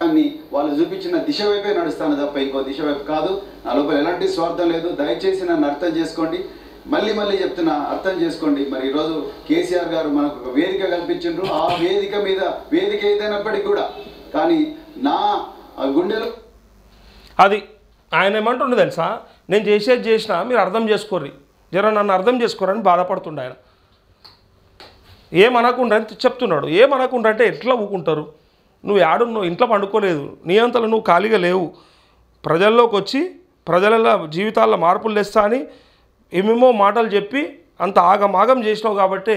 కానీ వాళ్ళు చూపించిన దిశ వైపే నడుస్తాను తప్ప ఇంకో దిశ వైపు కాదు. నా లోపల ఎలాంటి స్వార్థం లేదు. దయచేసి నన్ను అర్థం చేసుకోండి. మళ్ళీ చెప్తున్నా, అర్థం చేసుకోండి. మరి ఈరోజు కేసీఆర్ గారు మనకు ఒక వేదిక కల్పించారు. ఆ వేదిక మీద వేదిక ఏదైనప్పటికీ కూడా కానీ నా గుండెలో అది ఆయన ఏమంటుండే తెలుసా, నేను చేసేది చేసినా మీరు అర్థం చేసుకోర్రి, జర నన్ను అర్థం చేసుకోరని బాధపడుతుండే ఆయన. ఏమనకుండా అని చెప్తున్నాడు. ఏమనకుండా అంటే ఎట్లా ఊకుంటారు? నువ్వు నువ్వు ఇంట్లో పండుకోలేదు, నీ అంతలో నువ్వు ఖాళీగా లేవు. ప్రజల్లోకి వచ్చి ప్రజల జీవితాల్లో మార్పులు తెస్తా అని ఏమేమో మాటలు చెప్పి అంత ఆగమాగం చేసినావు కాబట్టి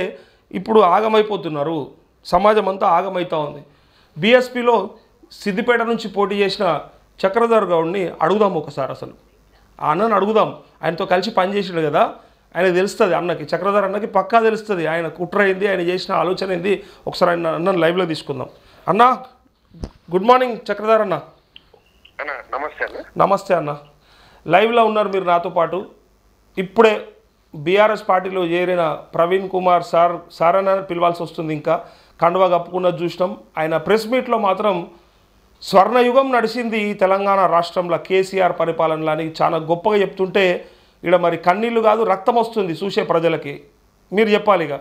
ఇప్పుడు ఆగమైపోతున్నారు. సమాజం అంతా ఆగమవుతూ ఉంది. బీఎస్పీలో సిద్దిపేట నుంచి పోటీ చేసిన చక్రధర్ గౌడ్ని అడుగుదాం ఒకసారి. అసలు ఆ అన్నని అడుగుదాం. ఆయనతో కలిసి పనిచేసాడు కదా, ఆయనకు తెలుస్తుంది. అన్నకి చక్రధర్ అన్నకి పక్కా తెలుస్తుంది ఆయన కుట్ర ఏంది, ఆయన చేసిన ఆలోచన ఏంది. ఒకసారి ఆయన అన్నను లైవ్లో తీసుకుందాం. అన్న గుడ్ మార్నింగ్ చక్రధర్ అన్న. నమస్తే అన్న. లైవ్లో ఉన్నారు మీరు నాతో పాటు. ఇప్పుడే బీఆర్ఎస్ పార్టీలో చేరిన ప్రవీణ్ కుమార్ సార్ అన్న పిలవాల్సి వస్తుంది. ఇంకా కండువా కప్పుకున్నది చూసినాం. ఆయన ప్రెస్ మీట్లో మాత్రం స్వర్ణయుగం నడిచింది తెలంగాణ రాష్ట్రంలో కేసీఆర్ పరిపాలనలో అని చాలా గొప్పగా చెప్తుంటే ఇక్కడ మరి కన్నీళ్ళు కాదు రక్తం వస్తుంది చూసే ప్రజలకి. మీరు చెప్పాలి. ఇక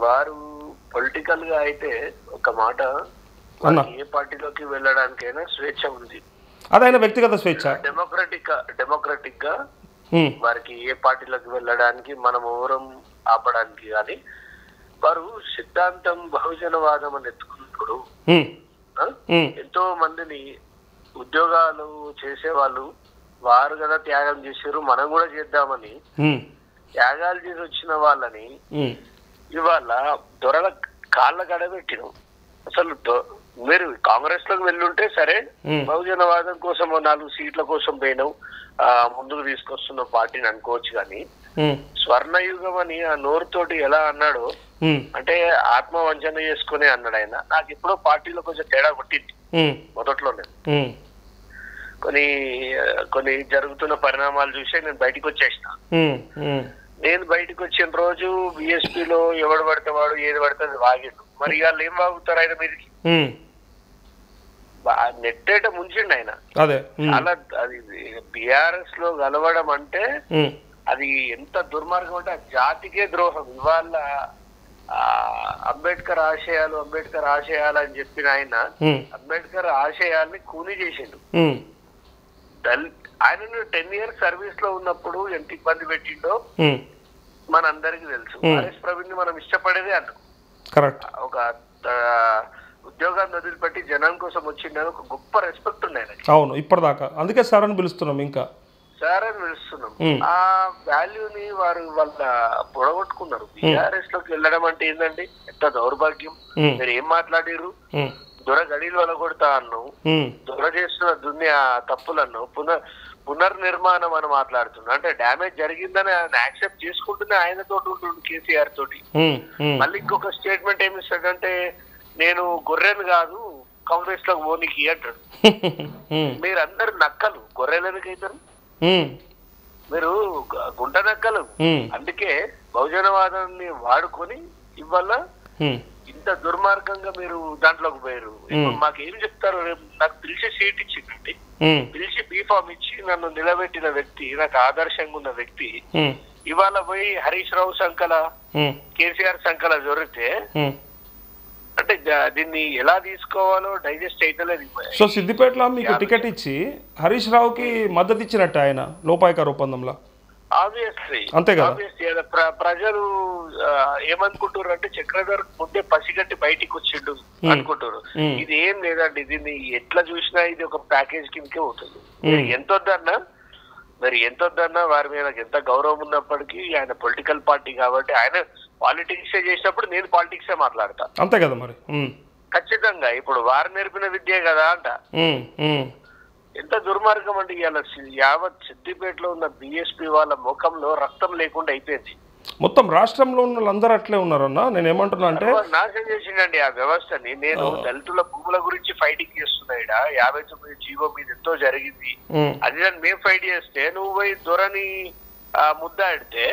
వారు పొలిటికల్ గా అయితే ఒక మాట, ఏ పార్టీలోకి వెళ్ళడానికైనా స్వేచ్ఛ ఉంది. అదైనా వ్యక్తిగత స్వేచ్ఛ. డెమోక్రటిక్ గా వారికి ఏ పార్టీలోకి వెళ్ళడానికి మనం ఓరం ఆపడానికి కానీ వారు సిద్ధాంతం బహుజనవాదం అని ఎత్తుకున్నప్పుడు ఎంతో మందిని ఉద్యోగాలు చేసేవాళ్ళు వారు కదా త్యాగం చేశారు, మనం కూడా చేద్దామని త్యాగాలు చేసి వచ్చిన వాళ్ళని ఇవాళ దొరల కాళ్ళ గడబెట్టినాం. అసలు మీరు కాంగ్రెస్ లోకి వెళ్ళుంటే సరే, బహుజనవాదం కోసం 4 సీట్ల కోసం పోయినాం, ముందుకు తీసుకొస్తున్న పార్టీని అనుకోవచ్చు. కానీ స్వర్ణయుగం అని ఆ నోరుతోటి ఎలా అన్నాడో, అంటే ఆత్మవంచన చేసుకునే అన్నాడు ఆయన. నాకు ఎప్పుడో పార్టీలో కొంచెం తేడా కొట్టింది మొదట్లోనే. కొన్ని జరుగుతున్న పరిణామాలు చూసే నేను బయటకు వచ్చేసిన. నేను బయటకు వచ్చిన రోజు బిఎస్పీలో ఎవడు పడితే వాడు ఏది పడితే అది వాగిండు. మరి వాళ్ళు ఏం వాగుతారు ఆయన మీదకి? నెట్టేట ముంచిండు ఆయన. అలా అది బిఆర్ఎస్ లో కలవడం అంటే అది ఎంత దుర్మార్గం అంటే ఆ జాతికే ద్రోహం. ఇవాళ అంబేద్కర్ ఆశయాలు అని చెప్పిన ఆయన అంబేద్కర్ ఆశయాల్ని కూని చేసిండు. ఆయన 10 years సర్వీస్ లో ఉన్నప్పుడు ఎంత ఇబ్బంది పెట్టిండో మనందరికి తెలుసు. ఆర్ఎస్ ప్రవీణ్ ని మనం ఇష్టపడేదే అందుకు. ఒక ఉద్యోగాన్ని వదిలిపెట్టి జనం కోసం వచ్చిండని ఒక గొప్ప రెస్పెక్ట్ ఉంది ఆయనకి. అవును, ఇప్పటిదాకా అందుకే సార్ అని పిలుస్తున్నాం. ఇంకా సార్ అని పిలుస్తున్నాం. ఆ వాల్యూని వాళ్ళ పొడగొట్టుకున్నారు. బీఆర్ఎస్ లోకి వెళ్ళడం అంటే ఏంటండి, ఎంత దౌర్భాగ్యం. మీరు ఏం మాట్లాడిరు? దొర గడిలు వలగొడతా అన్నావు, దొర చేస్తున్న దున్యా తప్పులను పునర్నిర్మాణం అని మాట్లాడుతున్నా. అంటే డ్యామేజ్ జరిగిందని ఆయన యాక్సెప్ట్ చేసుకుంటూనే ఆయనతో ఉంటుండు కేసీఆర్ తోటి. మళ్ళీ ఇంకొక స్టేట్మెంట్ ఏమి ఇస్తాడంటే, నేను గొర్రెలు కాదు కాంగ్రెస్ లోకి పోనీకి అంటాడు. మీరందరు నక్కలు, గొర్రెలు ఎందుకైతారు? మీరు గుంట నక్కలు. అందుకే బహుజనవాదాన్ని వాడుకొని ఇవాళ ఇంత దుర్మార్గంగా మీరు దాంట్లోకి పోయారు. ఇప్పుడు మాకు ఏం చెప్తారు? నాకు పిలిచి సీట్ ఇచ్చిందండి, పిలిచి బీఫామ్ ఇచ్చి నన్ను నిలబెట్టిన వ్యక్తి, నాకు ఆదర్శంగా ఉన్న వ్యక్తి ఇవాళ పోయి హరీష్ రావు సంకల కేసీఆర్ సంకల జరిగితే అంటే దీన్ని ఎలా తీసుకోవాలో డైజెస్ట్ అయితలేదు. సో సిద్దిపేటలో మీకు టికెట్ ఇచ్చి హరీష్ రావుకి మద్దతు ఇచ్చినట్టు ఆయన లోపాయకార ఒప్పందంలో. ఆబ్వియస్లీ అంతే కదా. ప్రజలు ఏమనుకుంటారు అంటే చక్రధర్ ముందే పసిగట్టి బయటికి వచ్చిండు అనుకుంటారు. ఇది ఏం లేదండి, దీన్ని ఎట్లా చూసినా ఇది ఒక ప్యాకేజ్ కిందకే అవుతుంది. మరి ఎంతొద్దన్నా వారి మీద ఎంత గౌరవం ఉన్నప్పటికీ ఆయన పొలిటికల్ పార్టీ కాబట్టి ఆయన పాలిటిక్స్ చేసినప్పుడు నేను పాలిటిక్స్ మాట్లాడతా. అంతే కదా మరి. ఖచ్చితంగా ఇప్పుడు వారు నేర్పిన విద్యే కదా అంట. ఎంత దుర్మార్గం అండి. ఇవాళ యావత్ సిద్దిపేటలో ఉన్న బిఎస్పీ వాళ్ళ ముఖంలో రక్తం లేకుండా అయిపోయింది. మొత్తం రాష్ట్రంలో ఉన్న వాళ్ళందరూ అట్లే ఉన్నారన్న. నేను ఏమంటున్నా అంటే నాశనం చేసిండండి ఆ వ్యవస్థని. నేను దళితుల భూముల గురించి ఫైటింగ్ చేస్తున్నా. 59 జీవో మీద ఎంతో జరిగింది. అది మేము ఫైట్ చేస్తే నువ్వు పోయి దొరని ముద్దాడితే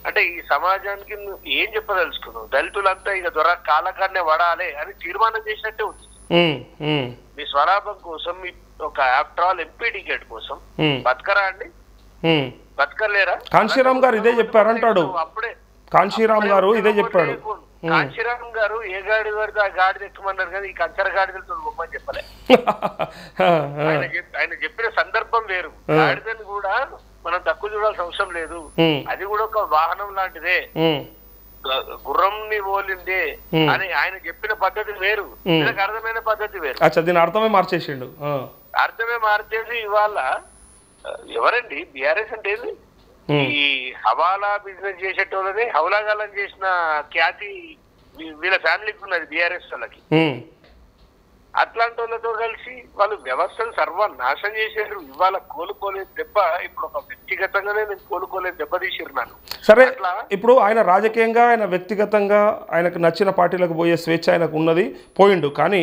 అంటే ఈ సమాజానికి నువ్వు ఏం చెప్పదలుచుకున్నావు? దళితులంతా ఇక దొర కాలకాన్నే వడాలి అని తీర్మానం చేసినట్టే ఉంది. మీ స్వలాభం కోసం మీ ఒక ఆఫ్టర్ ఆల్ ఎంపీ టికెట్ కోసం బతకరా అండి? బతకలేరా? కాంశీరామ్ గారు ఇదే చెప్పారంటాడు. అప్పుడే కాంశీరామ్ గారు ఇదే చెప్పాడు. కాంశీరామ్ గారు ఏ గాడి పడితే ఆ గాడి తెక్కమన్నారు కానీ ఈ కంచర గాడిదలతో గొప్పని చెప్పలే. ఆయన చెప్పిన సందర్భం వేరు. గాడిదని కూడా మనం తక్కువ చూడాల్సిన అవసరం లేదు. అది కూడా ఒక వాహనం లాంటిదే, గుర్రంని పోలిందే అని ఆయన చెప్పిన పద్ధతి వేరు, దీనికి అర్థమైన పద్ధతి వేరు. దీని అర్థమే మార్చేసిండు. అర్థమే మార్చేసి ఇవాళ ఎవరండి బీఆర్ఎస్ అంటే ఏంది? ఈ హవాలా బిజినెస్ చేసేటోళ్ళని హౌలాగాలం చేసిన ఖ్యాతి వీళ్ళ ఫ్యామిలీకి ఉన్నది బీఆర్ఎస్ వాళ్ళకి. అట్లాంటి వాళ్ళతో కలిసి వాళ్ళు వ్యవస్థను సర్వనాశనం చేశారు. ఇవాళ కోలుకోలేదు దెబ్బ, ఇప్పుడు ఒక వ్యక్తిగతంగానే నేను కోలుకోలేదు దెబ్బ తీసిరున్నాను. సరే, ఇప్పుడు ఆయన రాజకీయంగా ఆయన వ్యక్తిగతంగా ఆయనకు నచ్చిన పార్టీలకు పోయే స్వేచ్ఛ ఆయనకు ఉన్నది, పోయిండు. కానీ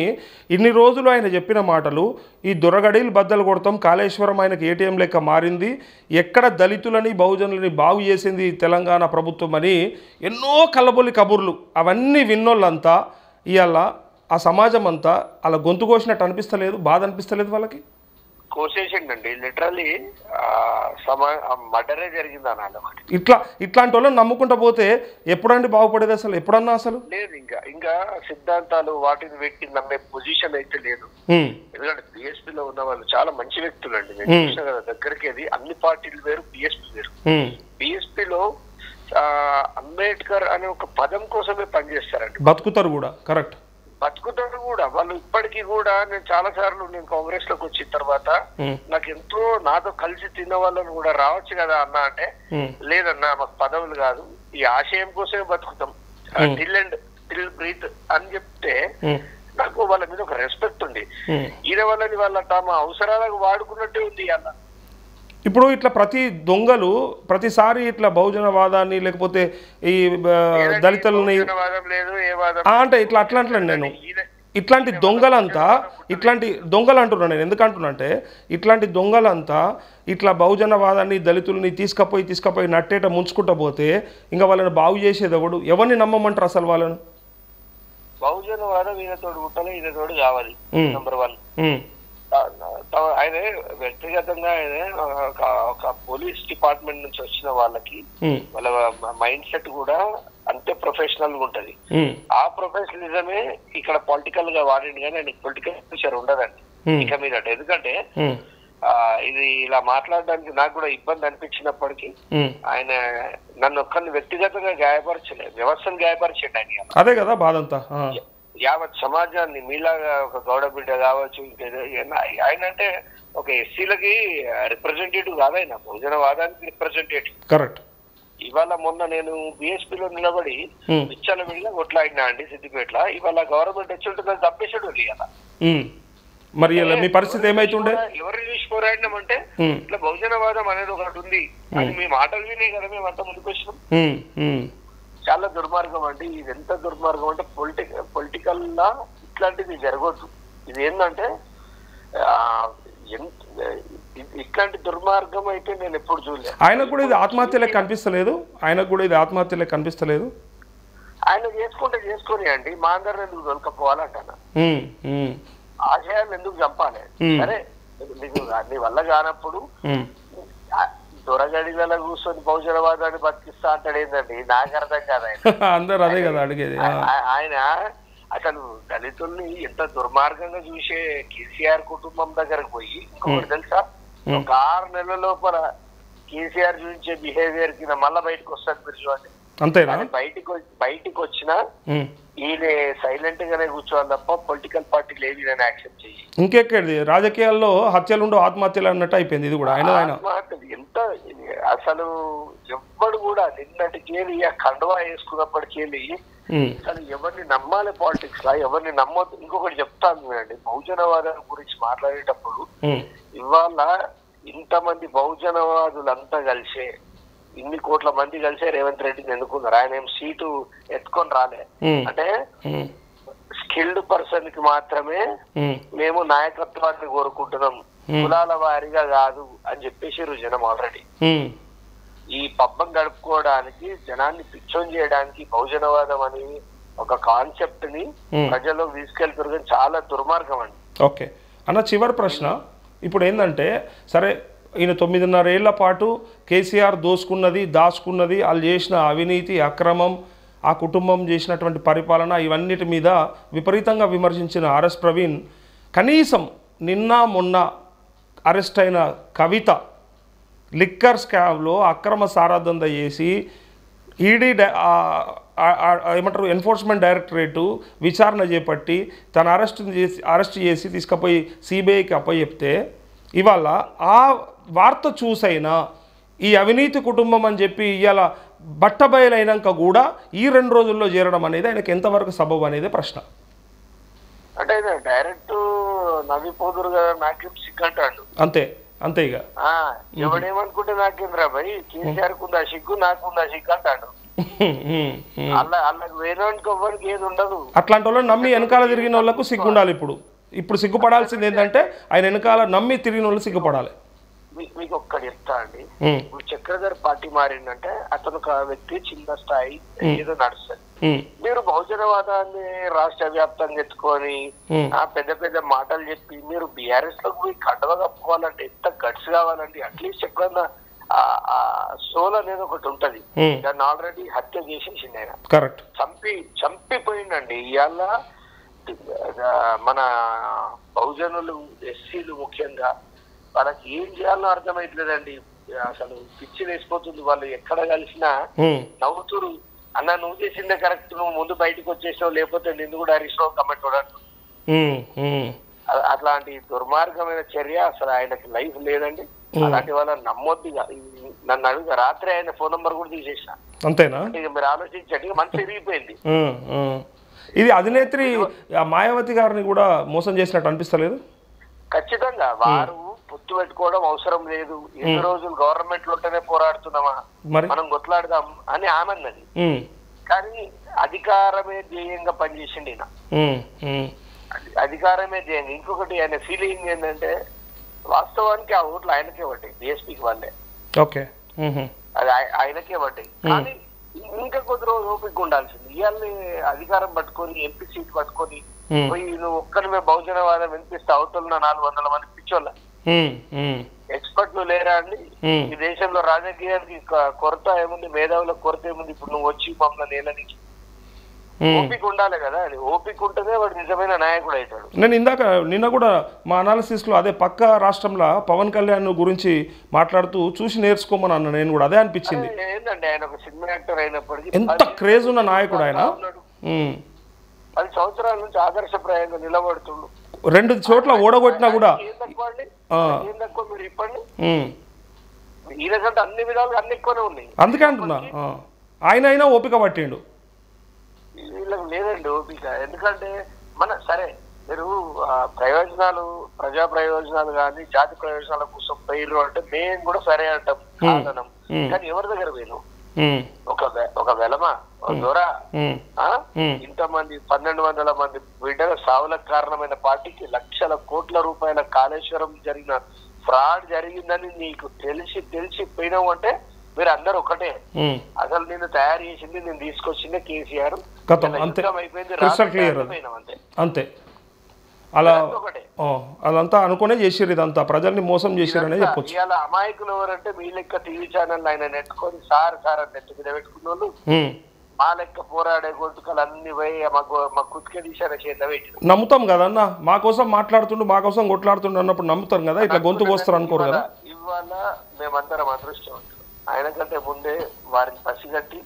ఇన్ని రోజులు ఆయన చెప్పిన మాటలు, ఈ దొరగడీలు బద్దలు కొడతాం, కాళేశ్వరం ఆయనకు ఏటీఎం లెక్క మారింది, ఎక్కడ దళితులని బహుజనులని బాగు చేసింది తెలంగాణ ప్రభుత్వం అని ఎన్నో కల్లబొల్లి కబుర్లు, అవన్నీ విన్నోళ్ళంతా ఇవాళ ఆ సమాజం అంతా అలా గొంతు కోసినట్టు అనిపిస్తలేదు? బాధ అనిపిస్తలేదు వాళ్ళకి? కోసేసిండండి లిటరల్లీ, మర్డరే జరిగింది అనాలి. ఇట్లాంటి వాళ్ళని నమ్ముకుంటా పోతే ఎప్పుడండి బాగుపడేది? అసలు ఎప్పుడన్నా అసలు లేదు. ఇంకా సిద్ధాంతాలు వాటిని వ్యక్తి నమ్మే పొజిషన్ అయితే లేదు. ఎందుకంటే బిఎస్పీలో ఉన్న వాళ్ళు చాలా మంచి వ్యక్తులు అండి. నేను చూసిన కదా దగ్గరికి, అది అన్ని పార్టీలు వేరు, బిఎస్పీ వేరు. బిఎస్పీలో అంబేద్కర్ అనే ఒక పదం కోసమే పనిచేస్తారండి, బతుకుతారు కూడా. కరెక్ట్, బతుకుతారు కూడా వాళ్ళు. ఇప్పటికీ కూడా నేను చాలా సార్లు నేను కాంగ్రెస్ లోకి వచ్చిన తర్వాత నాకు ఎంతో నాతో కలిసి తిన్న వాళ్ళని కూడా రావచ్చు కదా అన్న అంటే, లేదన్నా మాకు పదవులు కాదు, ఈ ఆశయం కోసమే బతుకుతాం, టిల్ బ్రీత్ అని చెప్తే నాకు వాళ్ళ మీద ఒక రెస్పెక్ట్ ఉంది. ఈయన వాళ్ళని వాళ్ళ తమ అవసరాలకు వాడుకున్నట్టే ఉంది అన్న. ఇప్పుడు ఇట్లా ప్రతి దొంగలు ప్రతిసారి ఇట్లా బహుజనవాదాన్ని లేకపోతే ఈ దళితులని అంటే ఇట్లా అట్లా అంటున్నాను నేను. ఇట్లాంటి దొంగలంతా, ఇట్లాంటి దొంగలు అంటున్నాను నేను. ఎందుకు అంటున్నానంటే ఇట్లాంటి దొంగలంతా ఇట్లా బహుజనవాదాన్ని దళితుల్ని తీసుకపోయి నట్టేట ముంచుకుంటా పోతే ఇంకా వాళ్ళని బాగు చేసేది ఎవడు? ఎవరిని నమ్మమంటారు అసలు వాళ్ళను? బహుజనవాదం ఈయనతోడు గుట్టలే, ఈయనతోడు కావాలి. నెంబర్ 1 ఆయన వ్యక్తిగతంగా ఆయన ఒక పోలీస్ డిపార్ట్మెంట్ నుంచి వచ్చిన వాళ్ళకి వాళ్ళ మైండ్ సెట్ కూడా అంతే ప్రొఫెషనల్ గా ఉంటది. ఆ ప్రొఫెషనలిజమే ఇక్కడ పొలిటికల్ గా వాడింది, కానీ ఆయనకి పొలిటికల్ ఫ్యూచర్ ఉండదండి ఇక మీద. ఎందుకంటే ఇది ఇలా మాట్లాడడానికి నాకు కూడా ఇబ్బంది అనిపించినప్పటికీ ఆయన నన్ను ఒక్కరిని వ్యక్తిగతంగా గాయపరచలేదు, వ్యవస్థను గాయపరిచండి ఆయన. అదే కదా బాధంతా. యావత్ సమాజాన్ని మీలాగా ఒక గౌడ బిడ్డ కావచ్చు, ఆయన అంటే ఒక ఎస్సీలకి రిప్రజెంటేటివ్ కాదు, ఆయన బహుజనవాదానికి రిప్రజెంటేటివ్. కరెక్ట్. ఇవాళ మొన్న నేను బిఎస్పీలో నిలబడి విచ్చల విడిగా కొట్లాడినా అండి సిద్దిపేటలో. ఇవాళ గవర్నమెంట్ వచ్చి ఉంటుందని తప్పేసాడు ఇవాళ. మరి మీ పరిస్థితి ఏమైతుండే? ఎవరిని చూసి పోరాడినామంటే ఇట్లా బహుజనవాదం అనేది ఒకటి ఉంది అని మీ మాటలు వినే కదా మేము అంతా ముందుకు వచ్చినాం. చాలా దుర్మార్గం అండి ఇది. ఎంత దుర్మార్గం అంటే పొలిటికల్ లా ఇట్లాంటిది జరగొద్దు. ఇది ఏంటంటే ఇట్లాంటి దుర్మార్గం అయితే నేను ఎప్పుడు చూడలేదు. ఆయనకు కూడా ఇది ఆత్మహత్యలే కనిపిస్తలేదు? ఆయనకు కూడా ఇది ఆత్మహత్యలే కనిపిస్తలేదు? ఆయన చేసుకుంటే చేసుకొని అండి, మా అందరిని ఎందుకు దొరకపోవాలంటాను. ఆశయాన్ని ఎందుకు చంపాలి? సరే నీకు నీ వల్ల కానప్పుడు దొరగడిల కూర్చొని బహుజనవాదాన్ని బతికిస్తా అంటాడు ఏంటండి, నాకు అర్థం కాదు. ఆయన అందరూ అదే కదా అడిగేది. ఆయన అసలు దళితుల్ని ఎంత దుర్మార్గంగా చూసే కేసీఆర్ కుటుంబం దగ్గరకు పోయి ఇంకొకటి తెలుసా, ఒక 6 నెలల లోపల కేసీఆర్ చూపించే బిహేవియర్ కింద మళ్ళా బయటకు వస్తాడు మీరు చూడండి. అంతేనా? బయటికి వచ్చినా ఈయన సైలెంట్ గానే కూర్చోవాలి తప్ప పొలిటికల్ పార్టీలు ఏవి నేను యాక్సెప్ట్ చెయ్యి. ఇంకెక్కడిది రాజకీయాల్లో హత్యలుండో ఆత్మహత్యలు అన్నట్టు అయిపోయింది ఇది కూడా. ఆత్మహత్యలు ఎంత అసలు ఎవ్వడు కూడా నిన్నటికేలి ఆ కండువా వేసుకున్నప్పటికేలి అసలు ఎవరిని నమ్మాలి పాలిటిక్స్ లా, ఎవరిని నమ్మొద్దు. ఇంకొకటి చెప్తాను చూడండి, బహుజనవాదం గురించి మాట్లాడేటప్పుడు ఇవాళ ఇంతమంది బహుజనవాదులంతా కలిసే ఇన్ని కోట్ల మంది కలిసే రేవంత్ రెడ్డిని ఎన్నుకున్నారు. ఆయన ఏం సీటు ఎత్తుకొని రాలే. అంటే స్కిల్డ్ పర్సన్ కి మాత్రమే మేము నాయకత్వాన్ని కోరుకుంటున్నాం, కులాల వారిగా కాదు అని చెప్పేసి జనం ఆల్రెడీ. ఈ పబ్బం గడుపుకోవడానికి జనాన్ని పిచ్చోన్ చేయడానికి బహుజనవాదం అని ఒక కాన్సెప్ట్ ని ప్రజల్లోకి తీసుకెళ్తారు, చాలా దుర్మార్గం అండి. ఓకే అన్న, చివరి ప్రశ్న ఇప్పుడు ఏంటంటే, సరే ఈయన 9.5 ఏళ్ల పాటు కేసీఆర్ దోసుకున్నది దాచుకున్నది, వాళ్ళు చేసిన అవినీతి అక్రమం, ఆ కుటుంబం చేసినటువంటి పరిపాలన, ఇవన్నిటి మీద విపరీతంగా విమర్శించిన ఆర్ఎస్ ప్రవీణ్ కనీసం నిన్న మొన్న అరెస్ట్ అయిన కవిత లిక్కర్ స్కామ్లో అక్రమ సారాదంద చేసి ఈడీ ఏమంటారు ఎన్ఫోర్స్మెంట్ డైరెక్టరేటు విచారణ చేపట్టి తన అరెస్ట్ చేసి తీసుకుపోయి సిబిఐకి అప్పచెప్తే, ఇవాళ ఆ వార్త చూసైనా ఈ అవినీతి కుటుంబం అని చెప్పి ఇవాళ బట్టబయలైనాక కూడా ఈ 2 రోజుల్లో చేరడం అనేది ఆయనకి ఎంతవరకు సబబు అనేది ప్రశ్న. అంటే డైరెక్ట్ నవ్విపోదురు కదా, నాకేం సిగ్గంటాడు అంతే అంతే. ఇక ఎవడేమనుకుంటే నాకేంద్రా భయ్, కేసీఆర్ కుందా సిగ్గు నాకుందా సిగ్గు అంటాడు. వాళ్ళకి వేరేవానికి ఎవ్వరికి ఏది ఉండదు. అట్లాంటి వాళ్ళని నమ్మి వెనకాల తిరిగిన వాళ్ళకు సిగ్గుండాలి. ఇప్పుడు సిగ్గుపడాల్సింది ఏంటంటే ఆయన వెనకాల నమ్మి తిరిగిన వాళ్ళు సిగ్గుపడాలి. మీకు ఒక్కటి చెప్తా అండి, ఇప్పుడు చక్రధర్ పార్టీ మారిందంటే అతను ఒక వ్యక్తి చిన్న స్థాయి ఏదో నడుస్తుంది. మీరు బహుజనవాదాన్ని రాష్ట్ర వ్యాప్తంగా ఎత్తుకొని పెద్ద పెద్ద మాటలు చెప్పి మీరు బీఆర్ఎస్ లోకి పోయి కండవ కప్పుకోవాలంటే ఎంత గట్స్ కావాలండి. అట్లీస్ట్ ఎప్పుడన్నా సోల్ అనేది ఒకటి ఉంటది, దాన్ని ఆల్రెడీ హత్య చేసేసింది ఆయన, చంపిపోయిందండి. ఇవాళ మన బహుజనులు ఎస్సీలు ముఖ్యంగా వాళ్ళకి ఏం చేయాలో అర్థమైతలేదండి. అసలు పిచ్చి వేసిపోతుంది. వాళ్ళు ఎక్కడ కలిసినా నవ్వుతురు, అన్న నువ్వు చేసిందే కరెక్ట్, నువ్వు ముందు బయటకు వచ్చేసావు, లేకపోతే నిన్ను కూడా హరీష్రావు కమెంట్ చూడండి. అట్లాంటి దుర్మార్గమైన చర్య అసలు ఆయనకి లైఫ్ లేదండి. అలాంటి వాళ్ళని నమ్మొద్దు. నన్ను అడుగు, రాత్రి ఆయన ఫోన్ నంబర్ కూడా తీసేసిన. అంతేనా? ఇక మీరు ఆలోచించండి, మనసు విరిగిపోయింది. ఇది అధినేత్రి మాయావతి గారిని కూడా మోసం చేసినట్టు అనిపిస్తలేదు? ఖచ్చితంగా వారు పొత్తు పెట్టుకోవడం అవసరం లేదు, ఎన్ని రోజులు గవర్నమెంట్ లోనే పోరాడుతున్నామా, మనం కొట్లాడదాం అని ఆనందని. కానీ అధికారమే ధ్యేయంగా పనిచేసింది ఈయన, అధికారమే ధ్యేయంగా. ఇంకొకటి ఆయన ఫీలింగ్ ఏంటంటే వాస్తవానికి ఆ ఓట్లు ఆయనకే పడ్డాయి, బీఎస్పీకి వాళ్ళే, అది ఆయనకే పడ్డాయి. కానీ ఇంకా కొద్ది రోజు ఓపిక ఉండాల్సింది. ఇవాళ అధికారం పట్టుకొని ఎంపీ సీట్ పట్టుకొని పోయి నువ్వు ఒక్కరిమే బహుజనవాదం వినిపిస్తే అవతల 400 మంది పిచ్చోళ్ళ ఎక్స్పర్ట్లు లేరా అండి? ఈ దేశంలో రాజకీయానికి కొరత ఏముంది, మేధావులకు కొరత ఏముంది? ఇప్పుడు నువ్వు వచ్చి మమ్మల్ని నేలనికి ఓపిక ఉండాలి కదా, అది ఓపిక ఉంటేనే వాడు నిజమైన నాయకుడు అవుతాడు. నేను నిన్న కూడా మా అనాలిసిస్లో అదే పక్క రాష్ట్రంలో పవన్ కళ్యాణ్ గురించి మాట్లాడుతూ చూసి నేర్చుకోమని అన్న, నేను కూడా అదే అనిపించింది. ఏంటంటే ఆయన ఒక సినిమా యాక్టర్ అయినప్పటికీ ఎంత క్రేజ్ ఉన్న నాయకుడు ఆయన. 10 సంవత్సరాల నుంచి ఆదర్శప్రాయంగా నిలబడుతుండు. 2 చోట్ల ఓడగొట్టినా కూడా ఏం తక్కువ మీరు ఇప్పండి. ఈయనకంటే అన్ని విధాలుగా అన్ని ఎక్కువనే ఉన్నాయి. అందుకే అంటున్నా, ఆయన అయినా ఓపిక పట్టిండు, వీళ్ళకి లేదండి ఓపిక. ఎందుకంటే సరే మీరు ప్రయోజనాలు, ప్రజా ప్రయోజనాలు కానీ జాతి ప్రయోజనాల కోసం పోయిర్రు అంటే మేము కూడా సరే అంటాం, కాదనం. కానీ ఎవరి దగ్గర పోయినాం? ఒక వెలమ, ఒక దొర, ఇంతమంది 1200 మంది బిడ్డల సావులకు కారణమైన పార్టీకి లక్షల కోట్ల రూపాయల కాళేశ్వరం జరిగిన ఫ్రాడ్ జరిగిందని నీకు తెలిసి పోయినావు అంటే మీరు అందరు ఒకటే. అసలు నేను తయారు చేసింది, నేను తీసుకొచ్చింది కేసీఆర్. అంతే, అలా అదంతా అనుకునే చేసారు, ఇదంతా ప్రజల్ని మోసం చేశారనే చెప్పొచ్చు. ఇవాళ అమాయకులు ఎవరంటే మీ లెక్క టీవీ ఛానల్ ఆయన నెట్టుకొని సార్ అని నెట్టు మీద పెట్టుకున్న వాళ్ళు, మా లెక్క పోరాడే గొంతుకలు అన్ని పోయి మా కుతికే తీసారు చేత పెట్టి నమ్ముతాం కదన్న. మా కోసం మాట్లాడుతుండు, మా కోసం కొట్లాడుతుండు అన్నప్పుడు నమ్ముతాం కదా, ఇట్లా గొంతు పోస్తారు అనుకోరు కదా. ఇవాళ మేమందరం అదృష్టవంతులు. ఆయనకంటే ముందే వారిని పసిగట్టి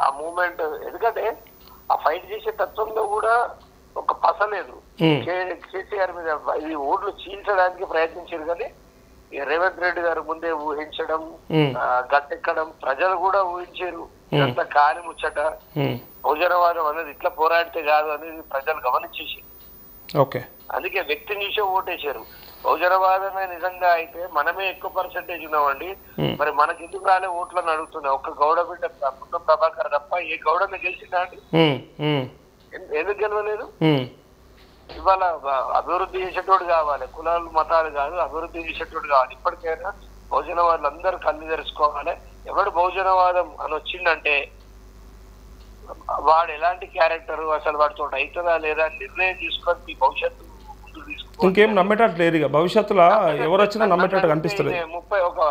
ఆ మూమెంట్, ఎందుకంటే ఆ ఫైట్ చేసే తత్వంలో కూడా ఒక పసలేదు. కేసీఆర్ మీద ఈ ఓట్లు చీల్చడానికి ప్రయత్నించారు, కానీ రేవంత్ రెడ్డి గారు ముందే ఊహించడం, గట్టెక్కడం, ప్రజలు కూడా ఊహించారు. ఇదంతా కాని ముచ్చట, బహుజనవాదం అనేది ఇట్లా పోరాడితే కాదు అనేది ప్రజలు గమనించేసి, అందుకే వ్యక్తిని చూసే ఓటేశారు. బహుజనవాదమే నిజంగా అయితే మనమే ఎక్కువ పర్సెంటేజ్ ఉన్నామండి, మరి మనకి ఎందుకు రాలే ఓట్లను అడుగుతున్నాయి. ఒక్క గౌడ బిడ్డ పుట్నం ప్రభాకర్ తప్ప ఏ గౌడని గెలిచిందా అండి? ఎందుకు గెలవలేదు? ఇవాళ అభివృద్ధి చేసేటోడు కావాలి, కులాలు మతాలు కాదు, అభివృద్ధి చేసేటోడు కావాలి. ఇప్పటికైనా బహుజన వాళ్ళందరూ కళ్ళు తెరుచుకోవాలి. ఎవడు బహుజనవాదం అని వచ్చిందంటే వాడు ఎలాంటి క్యారెక్టర్, అసలు వాడితో అవుతుందా లేదా నిర్ణయం తీసుకొని మీ భవిష్యత్తు ముందు తీసుకో. ఇంకేం నమ్మేటట్టు లేదు, ఇక భవిష్యత్తులో ఎవరు వచ్చినా నమ్మేటట్టు కనిపిస్తుంది. 30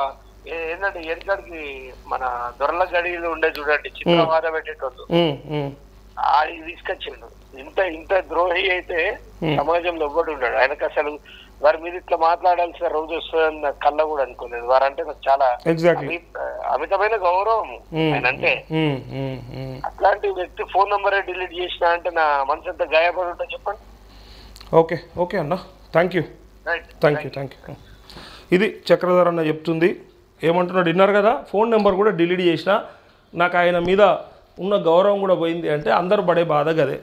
ఏంటంటే ఎన్నికడికి మన దొరల గడిలు ఉండే చూడండి, చిత్రవాదం పెట్టేటోళ్ళు అది తీసుకొచ్చిండు. ఇంత ద్రోహి అయితే సమాజంలో ఎవ్వడు ఉన్నాడు. ఆయనకు అసలు వారి మీద ఇట్లా మాట్లాడాల్సిన రోజు వస్తుందని కళ్ళ కూడా అనుకోలేదు. వారంటే నాకు చాలా అమితమైన గౌరవం ఆయన అంటే. అట్లాంటి వ్యక్తి ఫోన్ నంబరే డిలీట్ చేసిన అంటే నా మనసు ఎంత గాయపడి ఉంటా చెప్పండి. ఓకే ఓకే అన్న, థ్యాంక్ యూ. ఇది చక్రధర్ అన్న చెప్తుంది. ఏమంటున్నాడు విన్నారు కదా, ఫోన్ నెంబర్ కూడా డిలీట్ చేసిన, నాకు ఆయన మీద ఉన్న గౌరవం కూడా పోయింది అంటే అందరు పడే బాధ గదే.